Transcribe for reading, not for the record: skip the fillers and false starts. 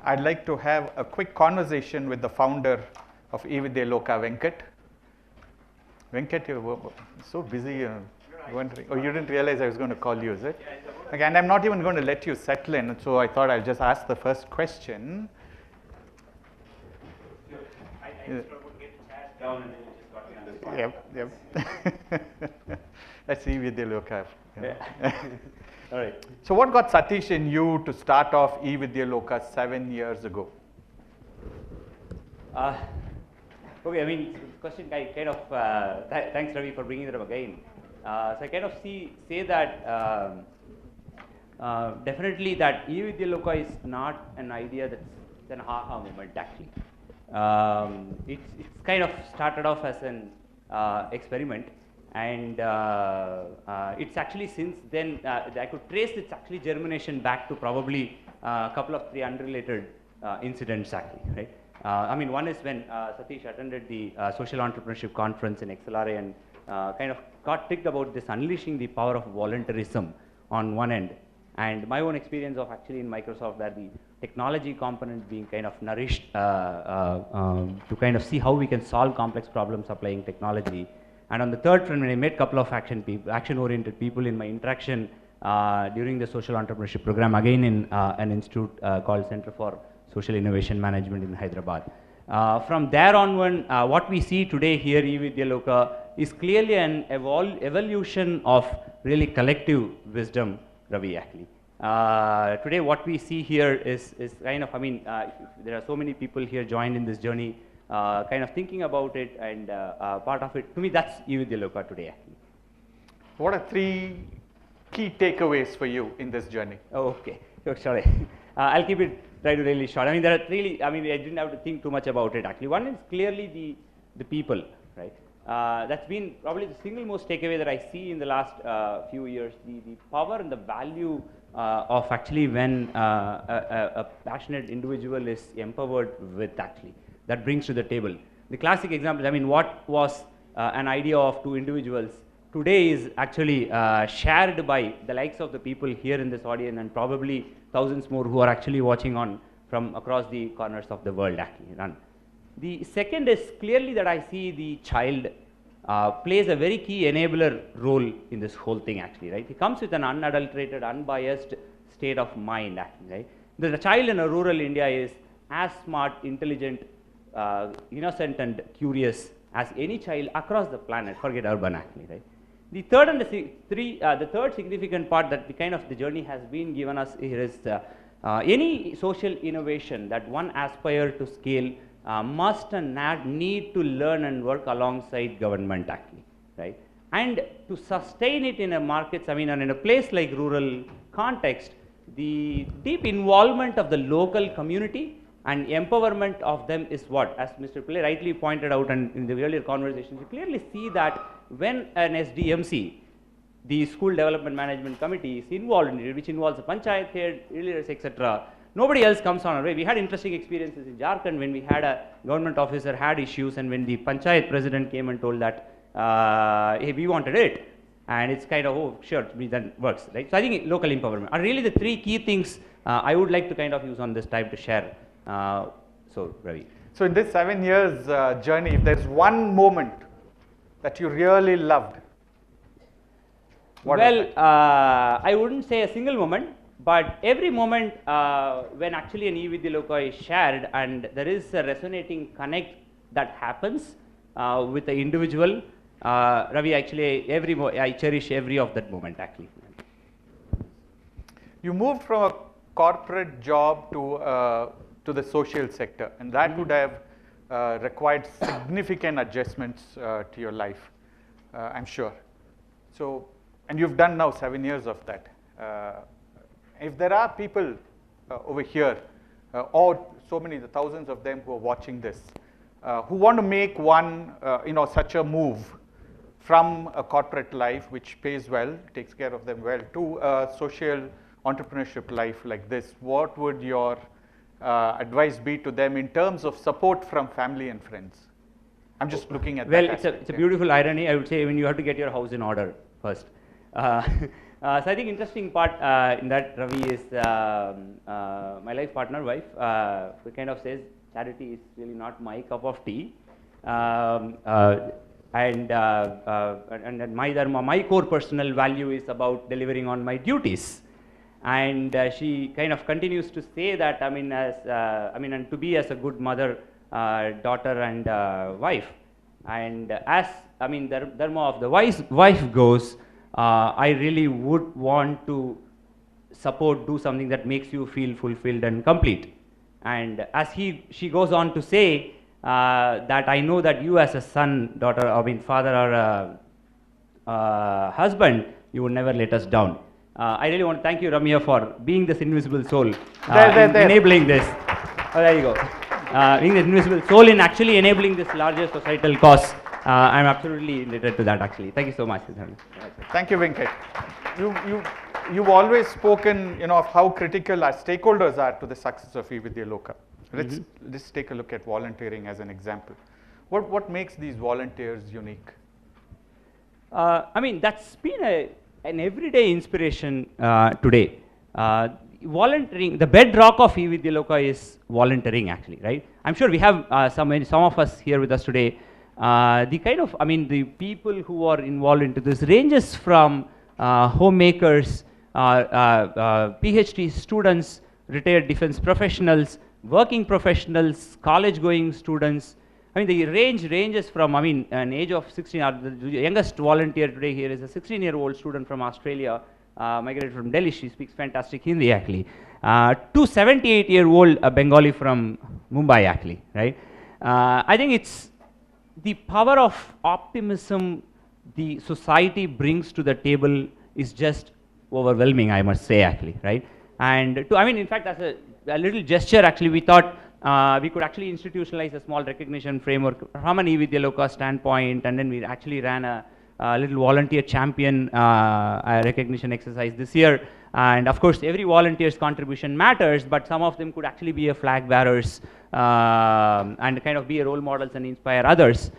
I'd like to have a quick conversation with the founder of eVidyaloka, Venkat. Venkat, you're so busy wondering. Oh, you didn't realize I was going to call you, is it? Okay, and I'm not even going to let you settle in, so I thought I'll just ask the first question. I just want to get the chat down and then you just got me on the spot. Yep. That's eVidyaloka. Yeah. All right. So what got Satish and you to start off eVidyaloka 7 years ago? Okay, I mean, this question kind of, thanks Ravi for bringing it up again. So I kind of say that definitely that eVidyaloka is not an idea that's an aha moment actually. It's kind of started off as an experiment, and it's actually since then I could trace its actually germination back to probably a couple of 3 unrelated incidents actually, right? I mean, one is when Satish attended the social entrepreneurship conference in XLRA and kind of got ticked about this unleashing the power of voluntarism on one end, and my own experience of actually in Microsoft where the technology component being kind of nourished to kind of see how we can solve complex problems applying technology. And on the third front, when I met a couple of action-oriented people in my interaction during the social entrepreneurship program, again in an institute called Center for Social Innovation Management in Hyderabad. From there onward, what we see today here, eVidyaloka, is clearly an evolution of really collective wisdom, Ravi, actually. Today, what we see here is kind of, I mean, there are so many people here joined in this journey, kind of thinking about it, and part of it, to me, that's eVidyaloka today, actually. What are 3 key takeaways for you in this journey? Oh, okay. Oh, sorry. I'll keep it, try to really short. I mean, there are really, I mean, I didn't have to think too much about it, actually. One is clearly the people, right? That's been probably the single most takeaway that I see in the last few years, the power and the value of actually when a passionate individual is empowered with actually, that brings to the table. The classic example, I mean, what was an idea of 2 individuals today is actually shared by the likes of the people here in this audience and probably thousands more who are actually watching on from across the corners of the world actually run. The second is clearly that I see the child plays a very key enabler role in this whole thing actually, right? He comes with an unadulterated, unbiased state of mind actually, right? The child in a rural India is as smart, intelligent, innocent and curious as any child across the planet, forget urban actually, right? The third and the third significant part that the journey has been given us here is any social innovation that one aspire to scale must and need to learn and work alongside government actually, right? And to sustain it in a markets, I mean, and in a place like rural context, the deep involvement of the local community and empowerment of them is what, as Mr. Pillai rightly pointed out and in the earlier conversation, you clearly see that when an SDMC, the School Development Management Committee, is involved in it, which involves the panchayat head, leaders, etc., nobody else comes on our way. We had interesting experiences in Jharkhand when we had a government officer had issues, and when the panchayat president came and told that, hey, we wanted it, and it's kind of, oh, sure, then works, right? So I think local empowerment are really the 3 key things I would like to kind of use on this time to share. So, Ravi. So in this 7 years journey, if there's one moment that you really loved, what is that? I wouldn't say a single moment, but every moment when actually an eVidyaloka is shared and there is a resonating connect that happens with the individual, Ravi, actually I cherish every of that moment actually. You moved from a corporate job to the social sector, and that would have required significant adjustments to your life, I'm sure. So, and you've done now 7 years of that. If there are people over here, or so many, the thousands of them who are watching this, who want to make such a move from a corporate life which pays well, takes care of them well, to a social entrepreneurship life like this, what would your advice be to them in terms of support from family and friends? I'm just looking at that. Well, it's a beautiful irony. I would say when you have to get your house in order first. So I think interesting part in that, Ravi, is my life partner, wife, who kind of says charity is really not my cup of tea. And my dharma, my core personal value is about delivering on my duties. And she kind of continues to say that, I mean, and to be as a good mother, daughter, and wife. And as, I mean, the dharma of the wife goes, I really would want to do something that makes you feel fulfilled and complete. And as she goes on to say that I know that you as a son, daughter, I mean father or husband, you would never let us down. I really want to thank you, Ramya, for being this invisible soul, enabling this. Oh, there you go. Being the invisible soul in actually enabling this larger societal cause. I'm absolutely indebted to that, actually. Thank you so much. Thank you, Venkat. You've always spoken, of how critical our stakeholders are to the success of eVidyaloka. Let's take a look at volunteering as an example. What makes these volunteers unique? I mean, that's been an everyday inspiration today. Volunteering, the bedrock of eVidyaloka is volunteering, actually, right? I'm sure we have some of us here with us today. The kind of, I mean, the people who are involved into this ranges from homemakers, PhD students, retired defense professionals, working professionals, college-going students. I mean, the ranges from, I mean, an age of 16, the youngest volunteer today here is a 16-year-old student from Australia, migrated from Delhi. She speaks fantastic Hindi, actually. To 78-year-old Bengali from Mumbai, actually, right? I think it's the power of optimism the society brings to the table is just overwhelming, I must say, actually, right? And I mean, in fact, as a little gesture, actually, we thought we could actually institutionalize a small recognition framework from an eVidyaloka standpoint, and then we actually ran a little volunteer champion recognition exercise this year. And of course, every volunteer's contribution matters, but some of them could actually be a flag bearers and kind of be role models and inspire others.